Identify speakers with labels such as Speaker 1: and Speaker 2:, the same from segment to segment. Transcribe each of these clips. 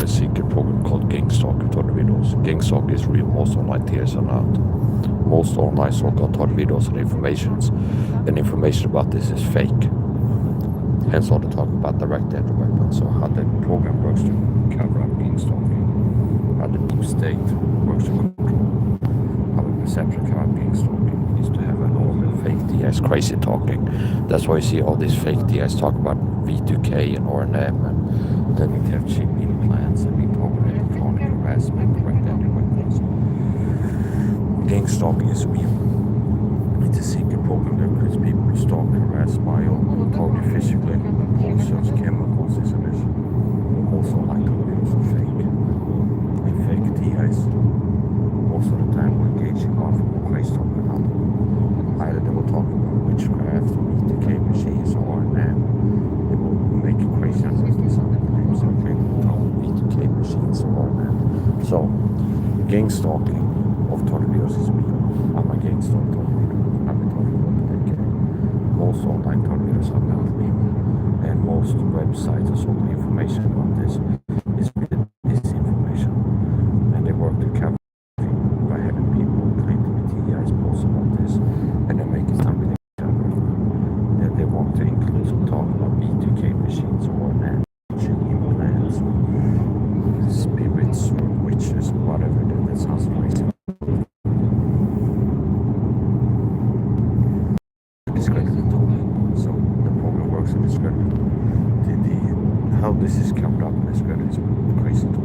Speaker 1: a secret program called Gangstalk Torture videos. Gangstalk is real. Most online TAs are not. Most online so-called torture videos and information about this is fake. Hence all the talk about direct entry weapons, so how the program works to cover up gangstalking, how the deep state works to control, how the perception cover up gangstalking is to have an normal fake DS crazy talking. That's why you see all these fake DS talk about V2K and R&M, and then we have chip implants and we talk about electronic harassment, direct entry weapons. Gangstalking is real. It's a secret program that recruits people to stalk, harass, spy on, target physically, poisons, chemicals, isolation. Also like videos are fake. And fake TIs. Most of the time we're engaging one from a crazy talk or another. Either they will talk about witchcraft or E2K machines or they will make crazy announcements on the claims and claim to talk about E2K machines or So, gangstalking of torture videos is real. I'm a gangstalk torture video. I've been talking about the decade. Most online torture videos are not real. And most websites and so many information about this is really disinformation. And they work to cover by having people claim to be TIs post about this, and they make it sound really that they want to include some talk about E2K machines or implants, spirits, or witches, or whatever. That sounds crazy. So the program works in discredited. How this is covered up in discredited is crazy talk.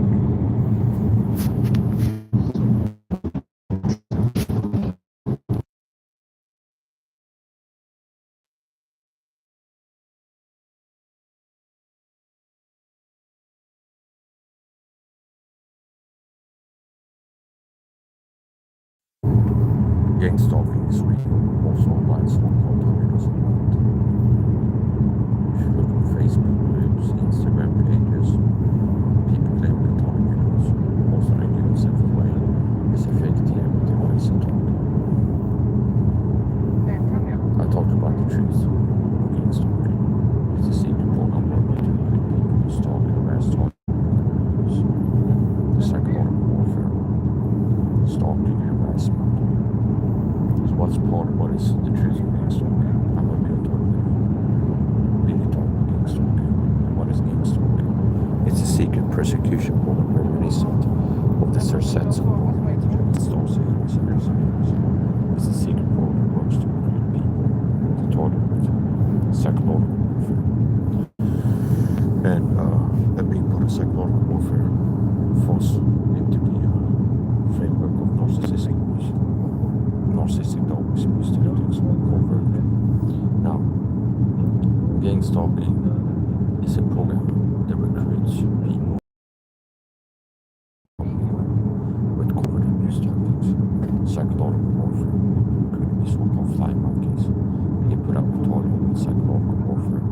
Speaker 1: Gangstalking is real. Also online so-called videos are not. If you look on Facebook groups, Instagram pages, people claim to talk videos. Most of them give themselves away. It's a fake TM with the voice and talk. I talked about the truth of gangstalking. It's a secret program working to recruit people to stalk, harass, talk. The psychological warfare, stalking, harassment. What's part of what is the truth of gangstalking? I'm going to be talking about gangstalking. And what is gangstalking? It's a secret persecution program reminiscent of the Circensian program. It's a secret program that works to recruit people to tolerate psychological warfare. And a big part of psychological warfare falls into the framework of narcissistic dogs used to do covert. Now, gangstalking is a program that recruits people with covert abuse tactics, psychological warfare, including the so-called fly monkeys. They put up a target with psychological warfare,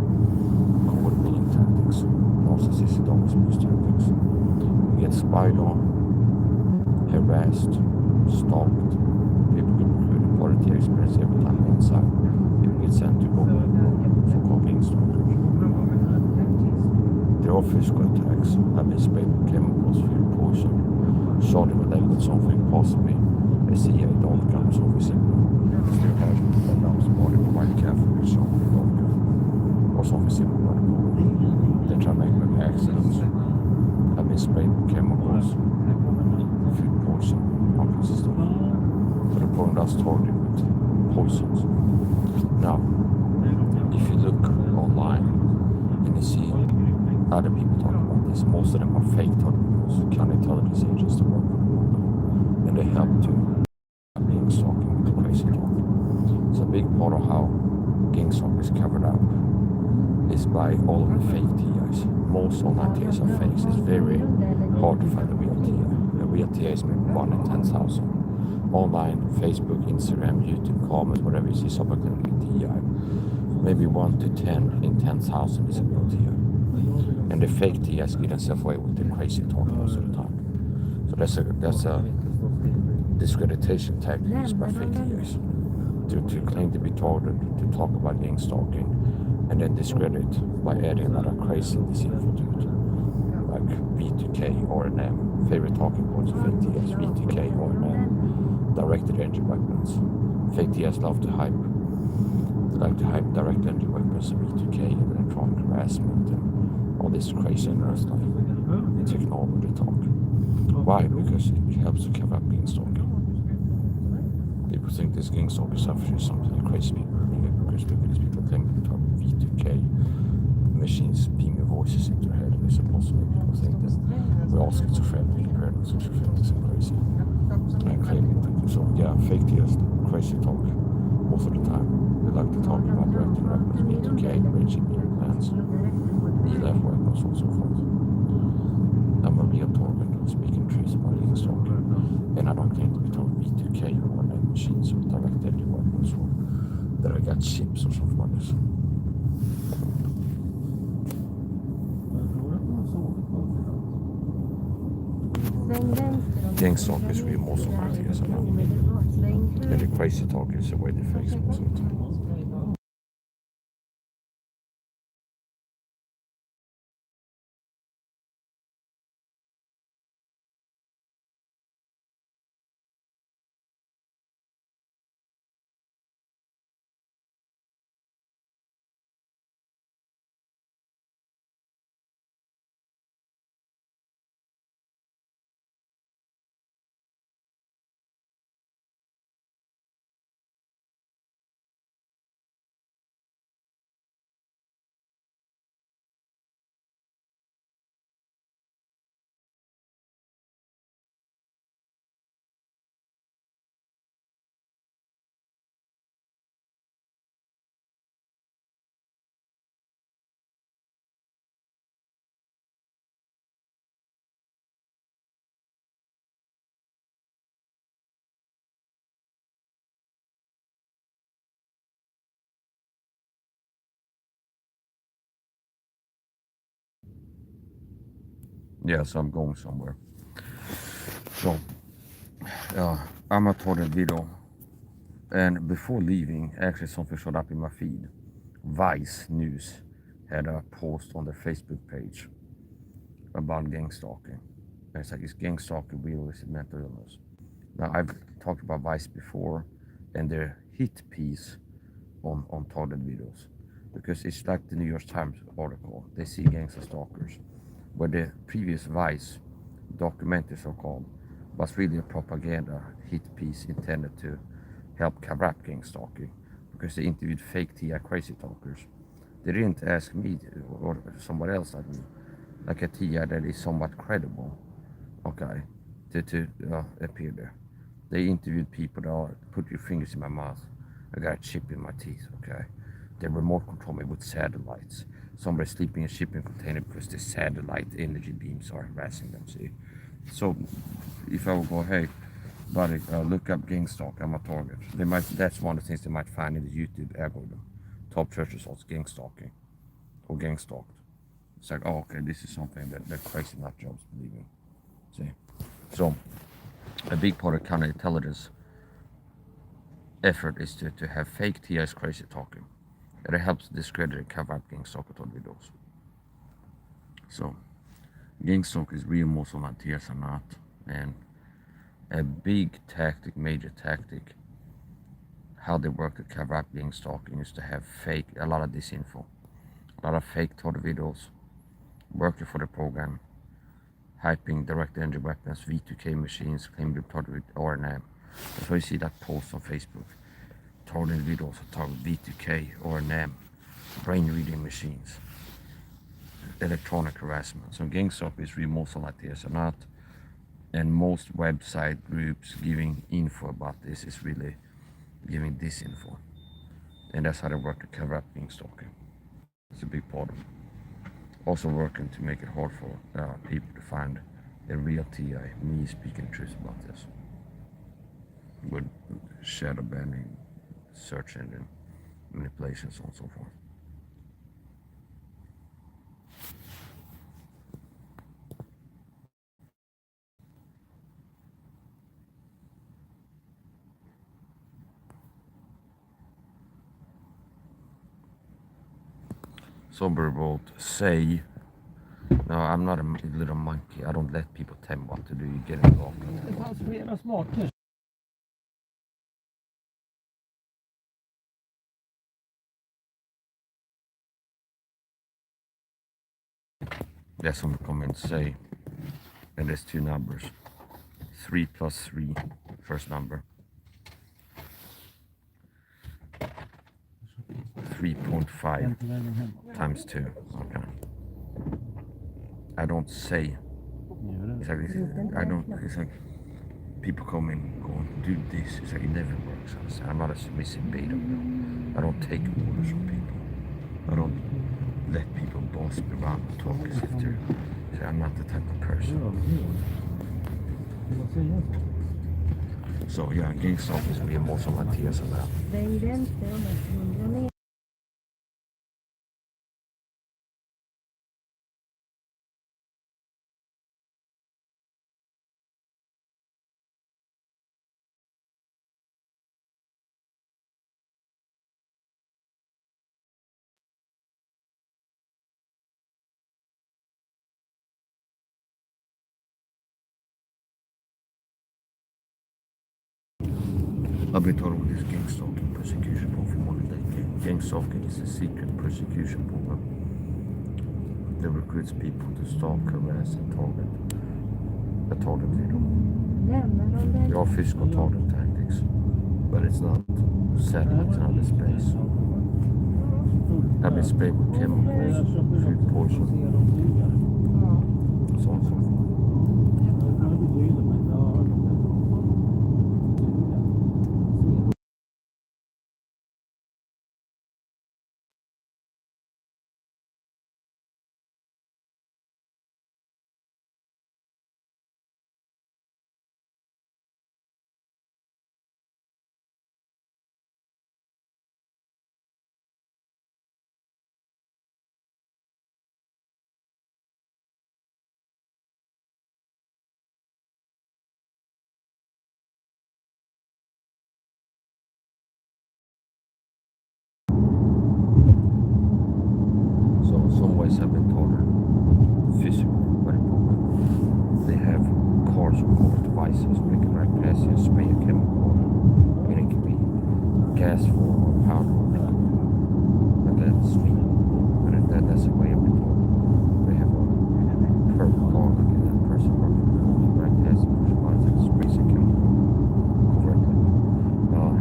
Speaker 1: covert killing tactics, narcissistic dogs abuse tactics. You get spied on, harassed, stalked. People get recruited, part of the experience every time inside. People get sent to go so-called gangstalkers. There are physical attacks. I've been sprayed with chemicals, food poison, shot in the leg with something, possibly a CIA dog gun or something similar. Still have a numb's body for white cavalry, something dog gun, or something similar. They try to make me have accidents. I've been sprayed with chemicals, food poison, all kinds of stuff. The program does target with poisons. Now, if you look online and you see other people talking about this, most of them are fake targets, counterintelligence agents that work on the program, and they help to gangstalking with crazy talk. So a big part of how gangstalking is covered up is by all of the fake TIs. Most online TIs are fakes. It's very hard to find a real TI. A real TI is maybe 1 in 10,000. Online, Facebook, Instagram, YouTube, comments, whatever you see somebody claiming TI. Maybe 1 to 10 in 10,000 is a real TI. And the fake TIs get themselves away with the crazy talk most of the time. So that's a discreditation tactic used by fake TIs to claim to be targeted, to talk about gangstalking, and then discredit by adding a lot of crazy disinfo to it. like V2K, R&M, favorite talking points of fake TS, V2K, R&M, directed engine weapons. Fake TS love to hype. They like to hype direct engine weapons and V2K and electronic harassment and all this craziness like in technology talk. Why? Because it helps to cover up beanstalking. People think this beanstalk is something that crazy people believe because these people claim to talk V2K machines beaming voices into their head, and it's impossible. People think that we're all schizophrenic, paranoid schizophrenic, and crazy. And claiming that. So yeah, fake TS, crazy talk most of the time. They like to talk about directed weapons, V2K, ranging beam plans, ELF weapons, and so forth. I'm a real target, speaking trees about beanstalk, and I don't claim to be talking V2K or machines or direct engine weapons or that I got chips or something like this. Gang talk is really most of my ideas now. And the crazy talk is the way they face most of the time. Yeah, so I'm going somewhere. So, I'm a total video. And before leaving, actually something showed up in my feed. Vice News had a post on their Facebook page about gang stalking. And it's like, is gang stalking real or is it mental illness? Now, I've talked about Vice before and their hit piece on targeted videos. Because it's like the New York Times article. They see gangs as stalkers. Where the previous Vice documentary, so-called, was really a propaganda hit piece intended to help cover up gang stalking. Because they interviewed fake TI crazy talkers. They didn't ask me or somebody else like me, like a TI that is somewhat credible, okay, to appear there. They interviewed people that are, put your fingers in my mouth, I got a chip in my teeth, okay. They remote control me with satellites. Somebody sleeping in a shipping container because the satellite energy beams are harassing them, see. So if I would go, hey, buddy, look up gang stalk, I'm a target. They might, that's one of the things they might find in the YouTube algorithm. Top search results, gang stalking or gang stalked. It's like, oh, okay, this is something that crazy nut jobs believe in. See? So a big part of counterintelligence effort is to have fake TIs crazy talking. And it helps discredit and cover up gang stalk videos. So gang stalk is real, most of my TIs are not. And a big tactic, major tactic, how they work to cover up gang stalking is to have fake, a lot of disinfo, a lot of fake Twitter videos, working for the program, hyping direct engine weapons, V2K machines, claiming to target with R&M. That's why you see that post on Facebook. Targeting videos of target V2K, R&M, brain reading machines, electronic harassment. So gang stalk is really most like this or not. And most website groups giving info about this is really giving disinfo. And that's how they work to cover up gang stalking. It's a big part of it. Also working to make it hard for people to find a real TI, me speaking truth about this. With shadow banning, search engine manipulation, so on and so forth. Somebody wrote, say, No, I'm not a little monkey. I don't let people tell me what to do. You get involved.
Speaker 2: Det fanns flera smaker.
Speaker 1: That's what I'm going to say. And there's two numbers. 3 plus 3, first number. 3.5 times 2. Okay. I don't say. It's like, it's like people come in and go, do this. It's like it never works. I'm not a submissive beta. I don't take orders from people. I don't let people boss me around and talk as if they're. I'm not the type of person. So yeah, GameStop blir mer som Mattias och där. I've been told this gang stalking persecution program for more than a decade. Gang stalking is a secret persecution program that recruits people to stalk, harass, and target them. They are physical target tactics, but it's not settlements and other space. I've been sprayed with chemicals, food poison, so on and so forth. Some ways have been taller physically by the program. They have cars or core devices where they can ride past you and spray a chemical on it. I mean, it can be gas form or powder or liquid. But that's sweet. But that's the way I've been told. They have a purple car like that person working for them. Right past you, push buttons and sprays a chemical covertly.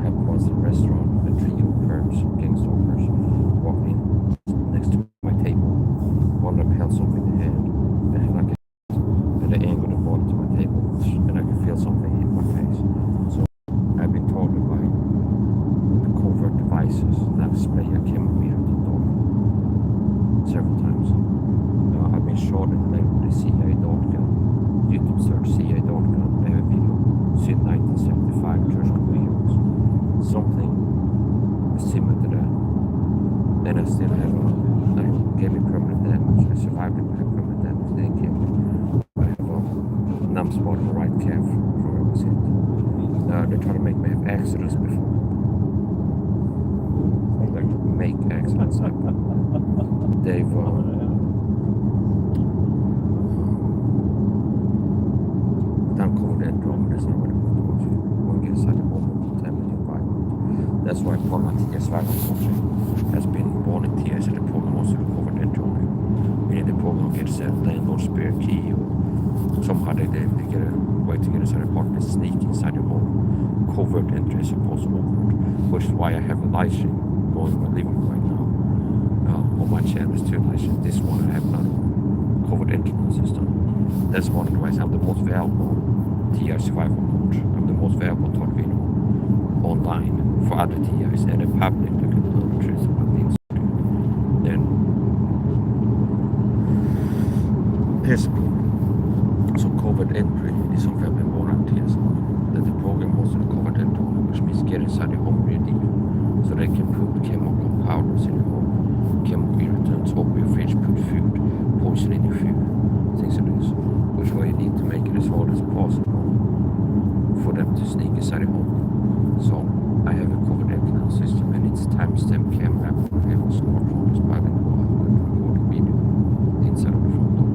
Speaker 1: Happened once in a restaurant, a trio of perps, gang stalkers, walked in next to my table. One of them held something in the hand, and they angled and brought it to my table, and I could feel something hit my face. So I've been told by the covert devices that spray a chemical at the door several times. I've been shot and labeled the SAHA.gun. YouTube search SAHA.gun. They have a video. Since 1975, church on wheels. Something similar to that. And I still have gave me permanent damage. I survived it with permanent damage. They killed me. I have a numb spot on the right calf from where I was hit. They try to make me have accidents before. Like make accidents happen. They've done cold end trauma. There's no way to put it. One gets inside the home and contaminate the environment. That's why Paul Mattias has been volunteers at the program also to cover that job. Meaning the program gets a landlord spare key or somehow they get a way to get inside the apartment, sneak inside the home, covert entry as opposed to overt, which is why I have a live stream going in my living room right now. On my channel is 2 live streams. This one I have another one, covert entry system. That's one of the ways I'm the most valuable TI survival coach. I'm the most valuable Torvino online for other TIs and the public that can learn the truth about things. Then here's the problem. So covert entry is something I've been volunteers on. That the program was a covert entry, which means get inside the home really deep. So they can put chemical powders in your home, chemical irritants, open your fridge, put food, poison in your food, things like this. Which way you need to make it as hard as possible for them to sneak inside the home. So I have a covert entry system and it's timestamp camera. I have a smartphone that's plugged into a record video inside of the front door.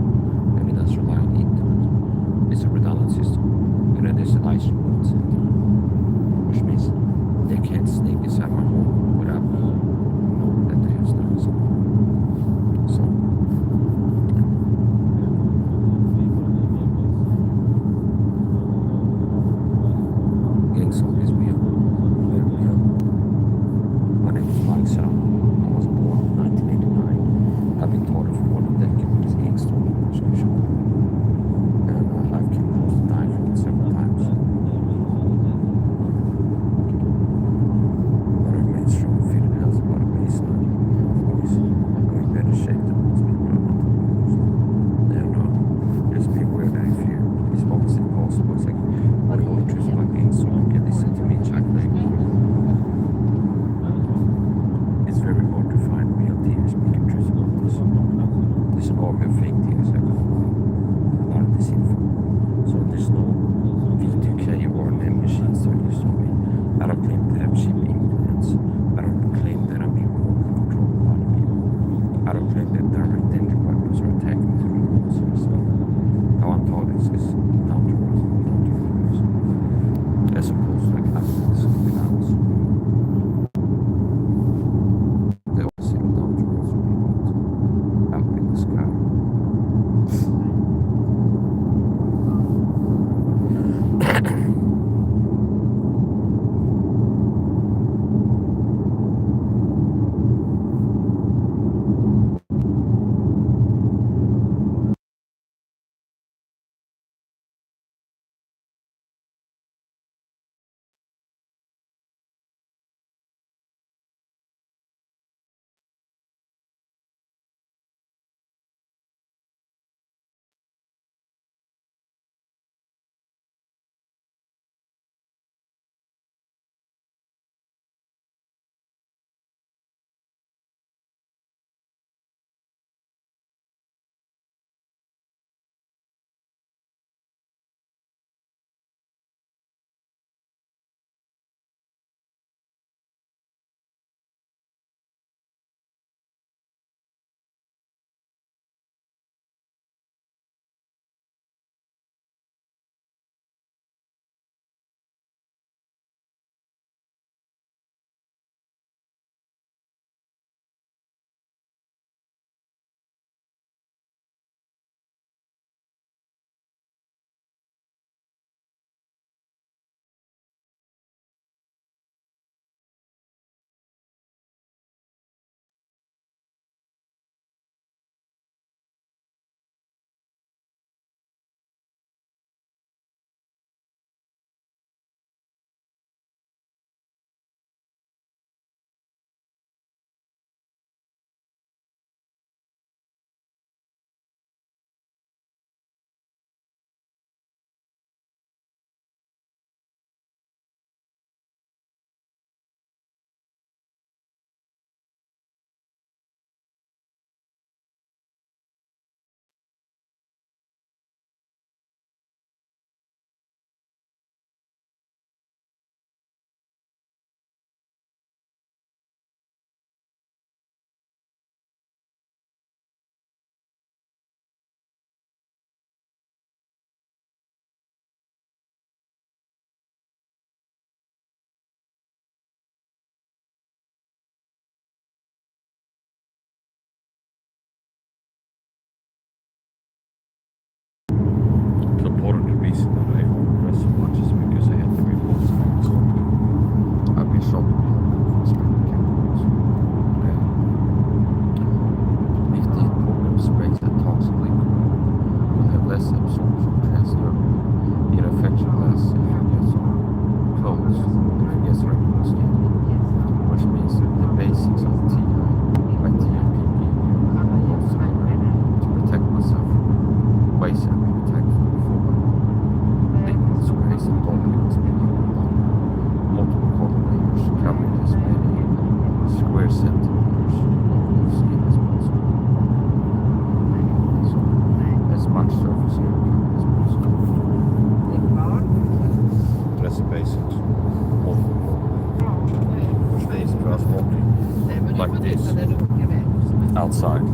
Speaker 1: outside,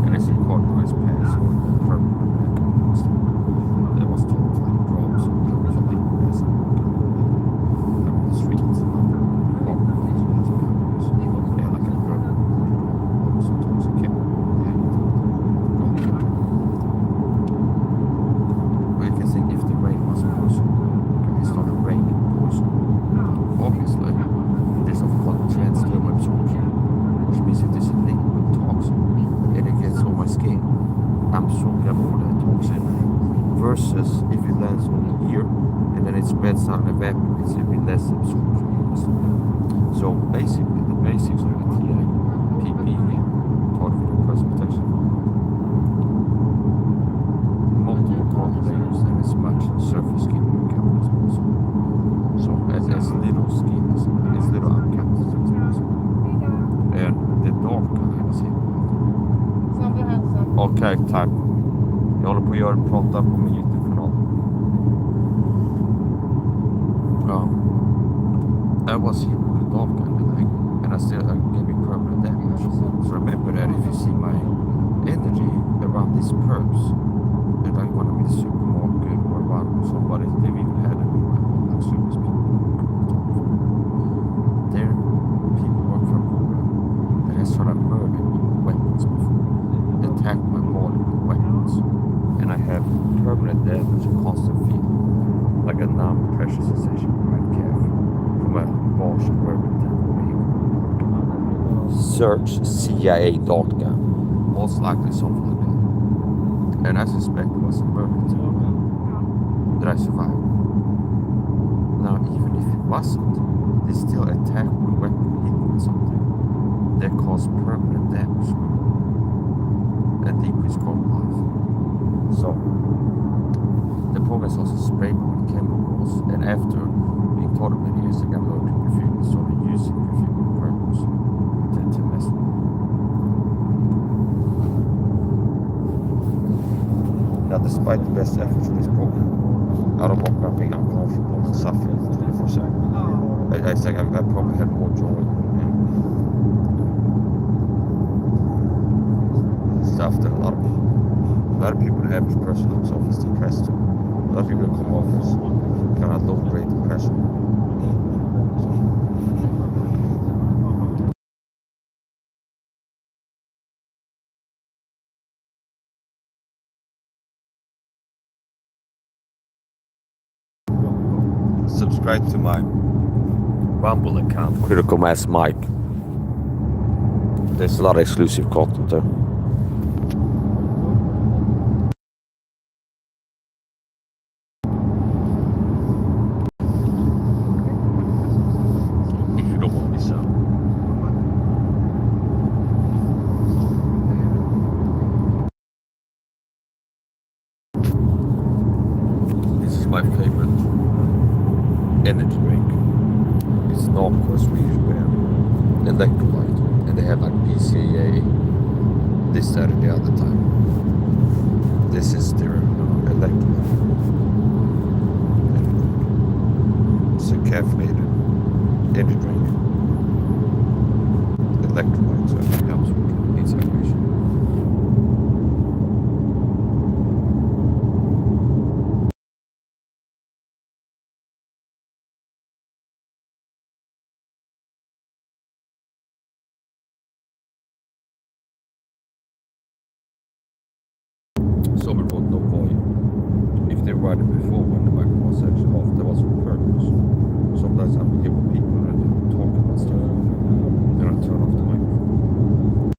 Speaker 1: and it's recorded by his pants or there was told like drops or something as on the streets. Yeah, like a girl. Sometimes a kid. But you can think if the rain was poison, it's not a raining poison. Obviously, it is of course transdermal absorption, which means it is a liquid toxin and it gets on my skin. Absorbed all that toxin. Versus if it lands on the ear and then it spreads out and evaporates, it will be less absorption. So basically, the basics of the TA, PPE, part of the personal protection, multiple cotton layers and as much surface skin coverage as possible. So as little skin, as little uncovered as possible. And the dark color is it. Okej, tack. Jag håller på att prata på min YouTube-kanal. I was hit with a dog kind of thing, and I still gave me permanent damage. So remember that if you see my energy around these perps, and I'm gonna be the supermarket or around somebody, they've even had it like service people. There, people work for a program that has sort of murdered me with weapons before, attacked my body with weapons, and I have permanent damage and constant feeling, like a numb pressure sensation in my calf from a Bosch wherever it Search CIA dog gun. Most likely something like that. And I suspect it was a murder attempt. Did I survive? Now, even if it wasn't, they still attacked with weapon hit with something that caused permanent damage and decreased quality of life. So, the program also sprayed me with chemicals, and after being taught many years ago, I learned to perfume and started using perfume on purpose to mess with me. Now, despite the best efforts of this program, I don't walk around being uncomfortable and suffering 24/7. I think I probably had more joy and stuff than a lot of people. A lot of people, the average person themselves is depressed. A lot of people come off as kind of low-grade depression. Subscribe to my Rumble account, Critical Mass Mike. There's a lot of exclusive content there. If you don't want to miss out. This is my favorite energy drink. It's not a Swedish brand. Electrolyte. And they have like BCAA this, that, and the other time. This is their electrolyte. It's a caffeinated energy drink. Electrolyte, so it helps with heat separation. Some people don't know why. If they write it before when the mic was actually off, that was on purpose. Sometimes I'm here with people and I talk about stuff. Then I turn off the microphone.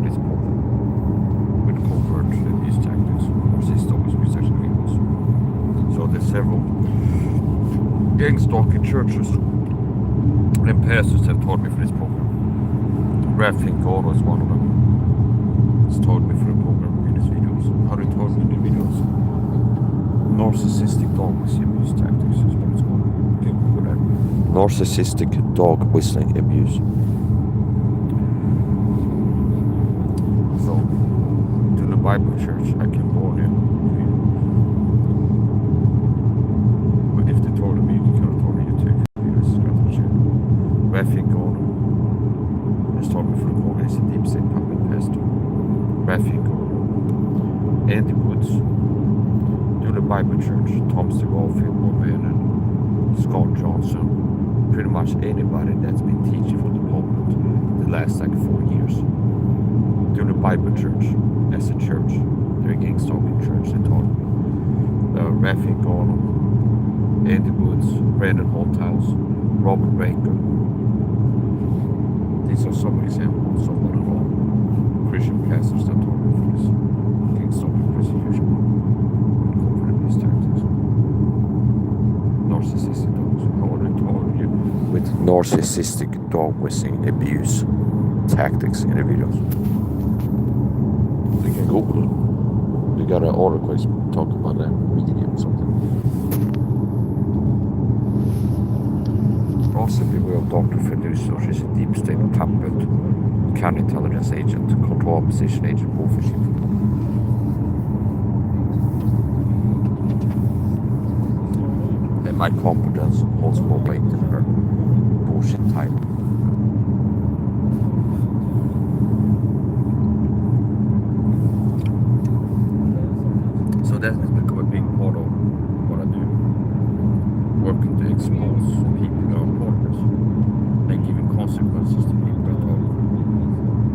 Speaker 1: for this problem with covert abuse tactics, narcissistic abuse tactics and videos. So there's several gang stalking churches and pastors have told me for this program. Raphael Gordon is one of them. He's told me for the program in his videos. How they told me in the videos. Narcissistic dog whistling abuse tactics is what it's called. Okay, Google that. Narcissistic dog whistling abuse. So, to the Bible church, I can warn you. But if they told me, you cannot tell me you take this strategy. Raphael Gordon has told me for the program is a deep state puppet pastor. Raphael Gordon. Andy Woods. The Bible Church, Tom Stegolfield, O'Bannon, Scott Johnson, pretty much anybody that's been teaching for the pulpit the last like 4 years. To the Bible Church as a church, they're a gang stalking church, they told me. Raphael Gordon, Andy Woods, Brandon Holthouse, Robert Rankin. These are some examples of what all Christian pastors that told me for this gang stalking persecution. Tactics. Narcissistic dogs. I want to tell you with narcissistic dog whistling abuse tactics in the videos. You can Google it. You got an article talking about that medium or something. Also, beware of Dr. Fiducia. She's a deep state puppet, counterintelligence agent, control opposition agent, warfare. My competence holds more weight than her bullshit type. So that has become a big part of what I do. Working to expose people that are part of this. And giving consequences to people that are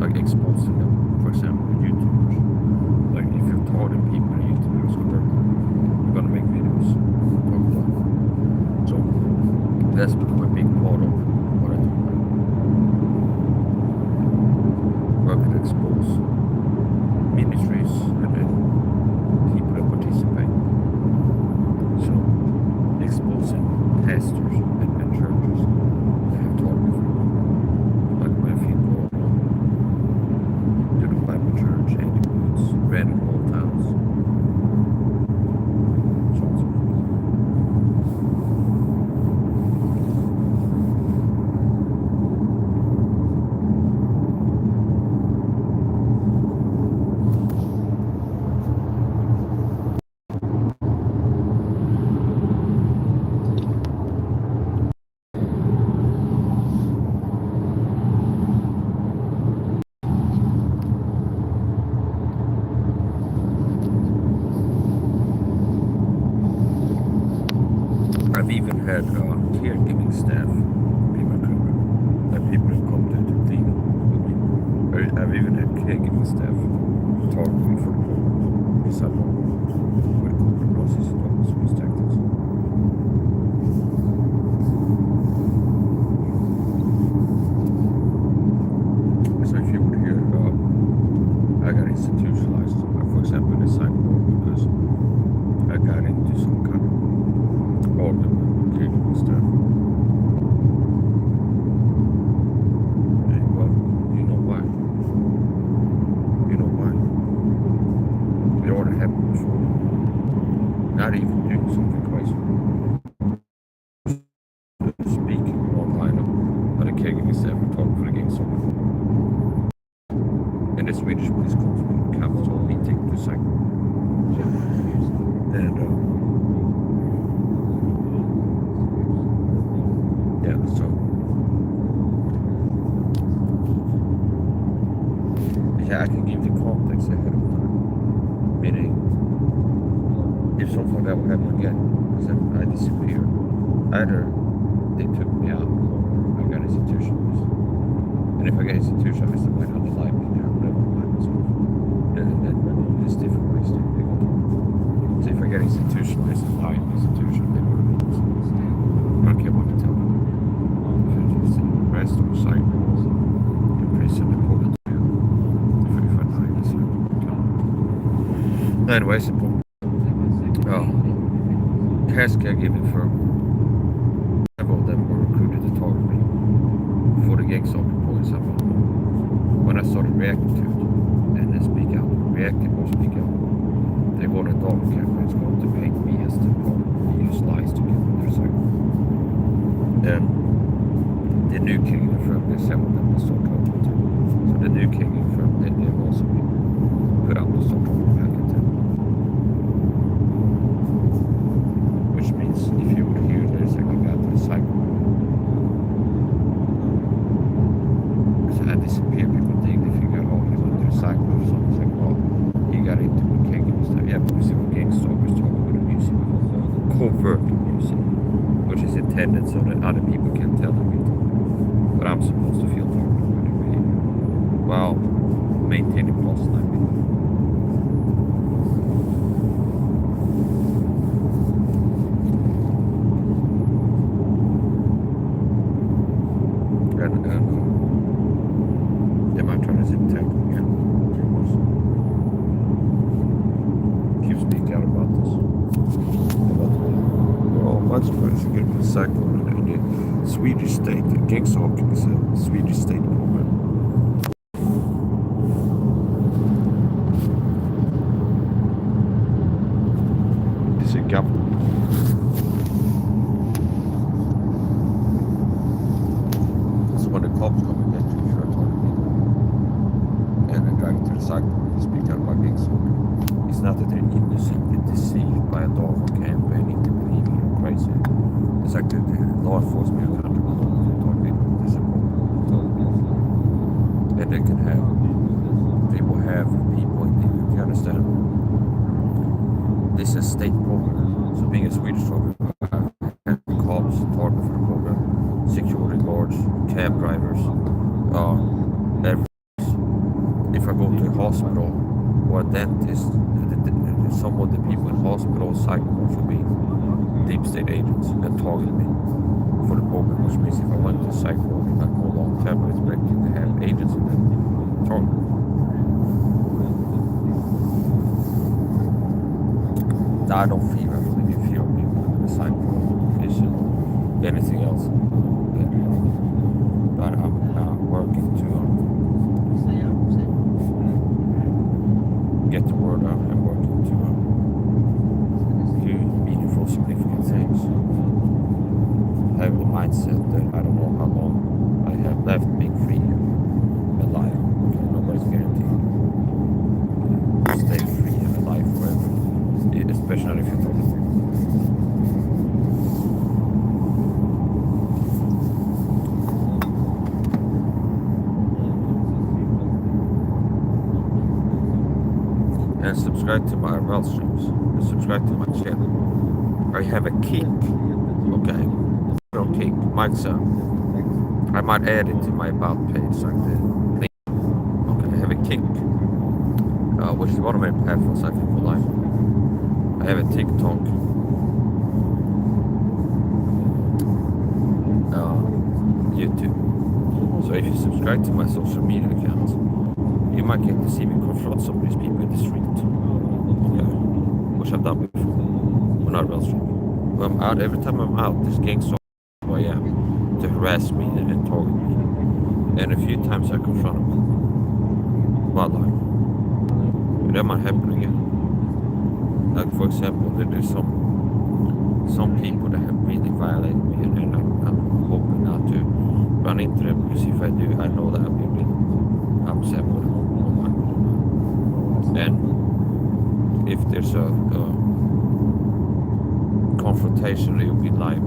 Speaker 1: like exposing them, for example, YouTubers. Like if you're targeting people in YouTubers, you're gonna make videos. So that's become a big part of what I do now. Working to expose ministries and then people that participate. So exposing pastors and churches that have taught me from like my people, the Bible Church, Andy Woods, Brandon Holthouse. I've even had caregiving staff be my crew, that people have come to clean with me. I've even had caregiving staff talk to me for the program. It's up with a corporate process and all these tactics. So if you would hear, I got institutionalized, for example, in the cyber because I got into some kind of order caregiving staff. Well, you know why? You know why? It already happened before. Not even doing something crazy. Speaking online on the caregiving staff and talking for the gang song. And the Swedish police comes from capital meeting to cycle. And yeah, so yeah, I can give the context ahead of time. Meaning, if something that will happen again, because I disappeared, either they took me out or I got institutionalized. And if I get institutionalized, they might unalive me there, whatever life is. And then there's different ways to do it. So if I get institutionalized and die in the institution, they would have been. I don't care what to tell them. If I just rest or cycle, in prison, they pull it to you. If I Anyways, cash caregiving firm. Several of them were recruited to talk to me for the gang stalking police I found. When I started reacting to it and then speak out, reacting or speak out, they wanted dog campaigns going to paint me as the part use lies to get their cycle. And the new king firm, they several of them to start talking to. So the new king firm, they also been put out to start talking back at them. Which means if you would hear there's like a guy to the cycle. So I disappear, people think they figure out, oh, he went to the cycle or something. It's like, well, he got into a king and stuff. Yeah, because if a gang stalker is talking with a music, covert music, which is intended so that other people can tell them it. But I'm supposed to feel talking with their behavior while maintaining positive. Yeah, my turn is intact again. Keep speaking out about this. Well, much better to get the cycle in the Swedish state. Gang stalking is a Swedish state program. It's a government. So when the cops come and get you, if you're talking to people, and they drive you to the cycle, you speak out about gang stalking. It's not that they're innocently deceived by a dog or campaign into believing you're crazy. It's like the law enforcement are under the law and talking this and they can have people in the, you understand? This is a state program. So being a Swedish program, cops, target for the program, security guards, cab drivers, if I go to a hospital or a dentist, some of the people in hospital psychologists will be deep state agents and target me for the program, which means if I went to psych ward and go long term, I'm expecting to have agents in them target me. I don't feel really fear of people in the psych ward issue, anything else. But I'm working to get the word out and working to do meaningful, significant things. Have the mindset that I don't know how long I have left being free and alive. Okay, nobody's guaranteed. Stay free and alive forever, especially if you're talking. And subscribe to my RL streams. And subscribe to my channel. I have a kick. Okay. No kick. Mike's I might add it to my about page like that. Okay, I have a kick. Which is one of my platforms I can pull live. I have a TikTok. YouTube. So if you subscribe to my social media accounts, you might get to see me confront some of these people in the street. Okay. Which I've done before. When not real street. When I'm out, every time I'm out, this gang stalks who I am to harass me and target me. And a few times I confront them. Wildlife. And that might happen again. Like for example, there's some people that have really violated me and I'm hoping not to run into them, because if I do, I know that I'll be really upset with them. And if there's a confrontation, it will be live.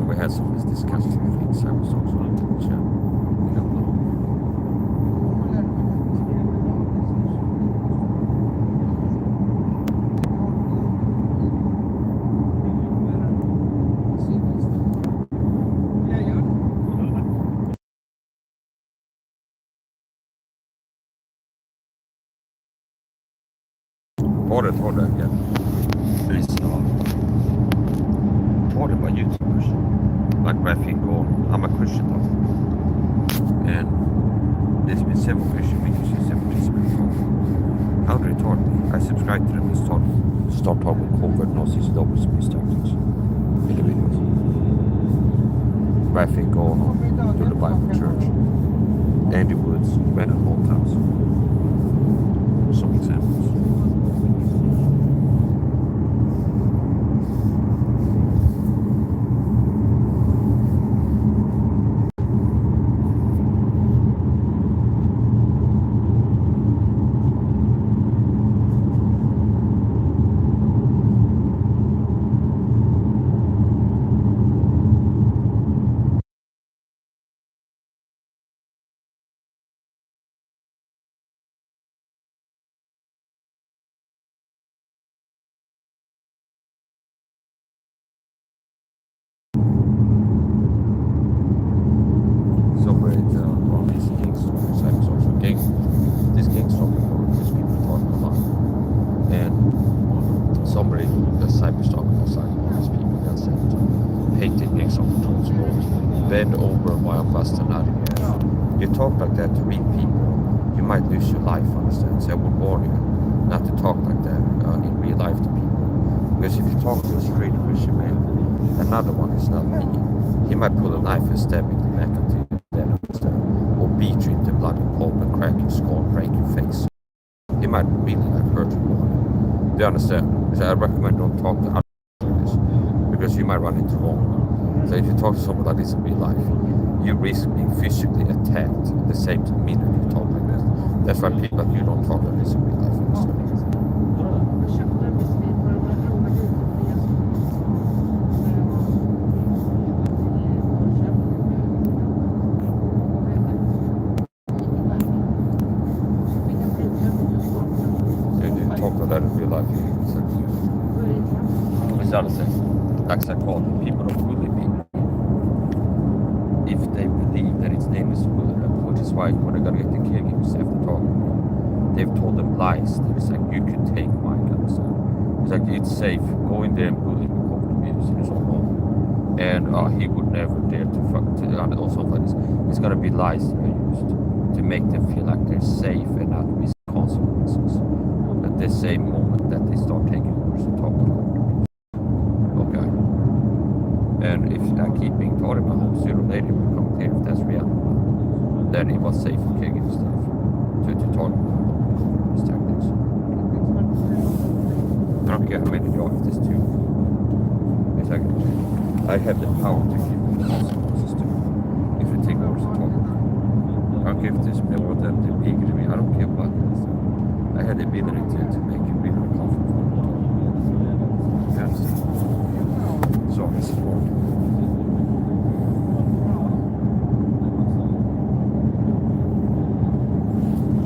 Speaker 1: We had some of these disgusting things I was also on the chat. We don't know. Året har det again. Taught by YouTubers like Rafi or I'm a Christian though. And there's been several Christian videos since I've participated on. How they taught me? I subscribed to them and start talking covert Nazis and double speech tactics in the videos. Rafi going on to the Bible Church. Andy Woods, Brandon Holthouse. Some examples. This gang stalking because people talk a lot. And somebody, the cyberstalking was like all these people that said hated gang stalking towards sports. Bend over while busting out of your head. You talk like that to real people, you might lose your life, understand? So I would warn you not to talk like that in real life to people. Because if you talk to a straight Christian man, another one is not me. He might pull a knife and stab you in the neck until you're dead, understand? Or beat you into bloody pulp and crack your skull, break your face. He might really like hurt you more. Do you understand? So I recommend don't talk to others like this because you might run into wrong. So if you talk to someone like this in real life, you risk being physically attacked at the same minute you talk like this. That's why people like you don't talk like this in real life. Understand? That in real life, it's the other thing. Like I call people don't bully people if they believe that its name is bully, which is why when I got to get the caregivers after talking to them, they've told them lies. It's like you can take my gun. It's like it's safe. Go in there and bully me, call the music and it's all wrong. And he would never dare to fuck to also like this. It's gonna be lies that are used to make them feel like they're safe and not risk consequences. The same moment that they start taking orders and talking about it. Okay. And if I keep being taught in my home, sooner or later it will become clear if that's reality. Then it was safe for kicking stuff to talk about these tactics. I don't care how many you are, if there's two. It's like I have the power to keep the consequences too. If you take orders and talk about it. I don't care if there's more than the bigger to me, I don't care what it is. I had the ability to make it really comfortable. Yes. So it's important.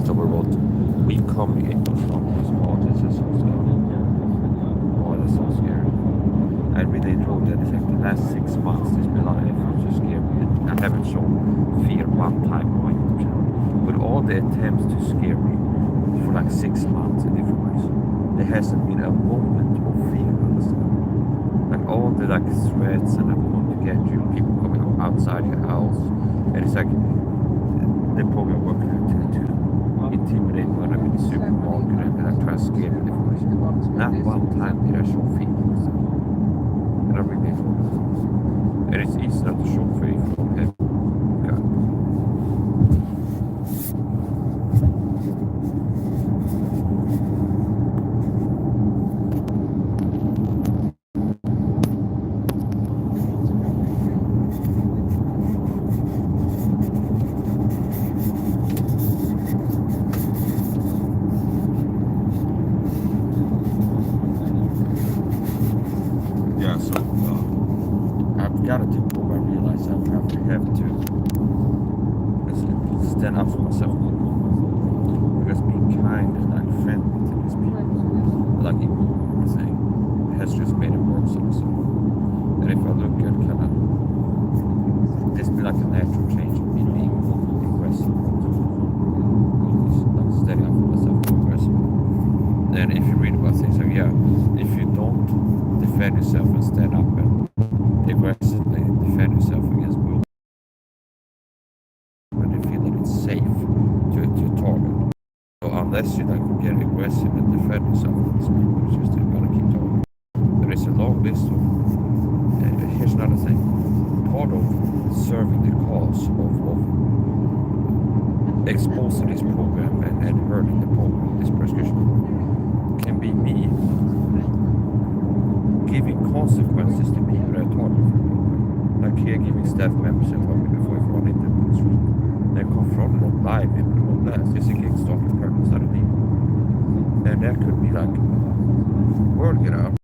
Speaker 1: So we wrote, we communicate from this part, it's just so scary. Oh, that's so scary. I really told that it's like the last 6 months there's been a lot of efforts to scare me. I haven't shown fear one time on my YouTube channel. But all the attempts to scare me for like 6 months in different ways. There hasn't been a moment of fear, understand? Like all the like threats and I'm going to get you, people coming outside your house, and it's like they're probably working to intimidate me when I'm in the supermarket and like try to scare me different ways. Not one time did I show fear, understand? And I really enjoyed it. And it's easy not to show fear from heaven. God. Got it to the point where I realize I have to stand up for myself because being kind and like friendly to these people, like I'm saying, has just made it worse on myself. And if I look at kind of this be like a natural change of me being aggressive, like steady up for myself, aggressive. Then if you read about safe to target. So unless you like get aggressive and defend yourself from these people, it's just gonna keep talking. There is a long list of. Here's another thing. Part of serving the cause of exposing this program and hurting the program, this prescription can be me giving consequences to people that are targeted for the program. Like caregiving staff members that told me before if run into the street. They confronted them live and put them on blast. It's a Kickstarter purpose that I need. And that could be like, word get out.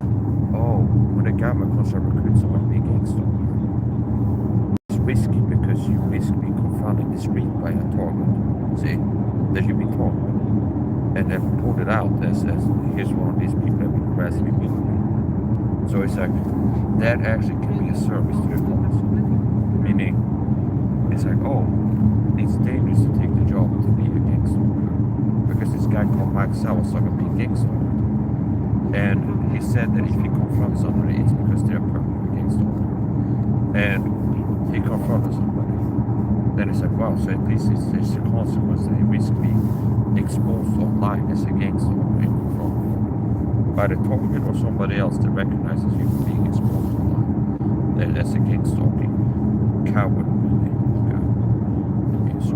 Speaker 1: Oh, when a government comes to recruit someone to be a gangster. It's risky because you risk being confronted in the street by a target. See? That you've been targeted. And then reported out as here's one of these people that have been harassing me. So it's like, that actually can be a service to the cause. Meaning, it's like, oh, it's dangerous to take the job to be a gangster. Because this guy called Mike Sauer started being a gangster. And he said that if he confronts somebody, it's because they're a permanent gangster. And he confronted somebody. Then it's like, wow, so at least it's a consequence that he risks being exposed online as a gangster and confronted by the target or somebody else that recognizes you being exposed online as a gang stalking coward. Okay. So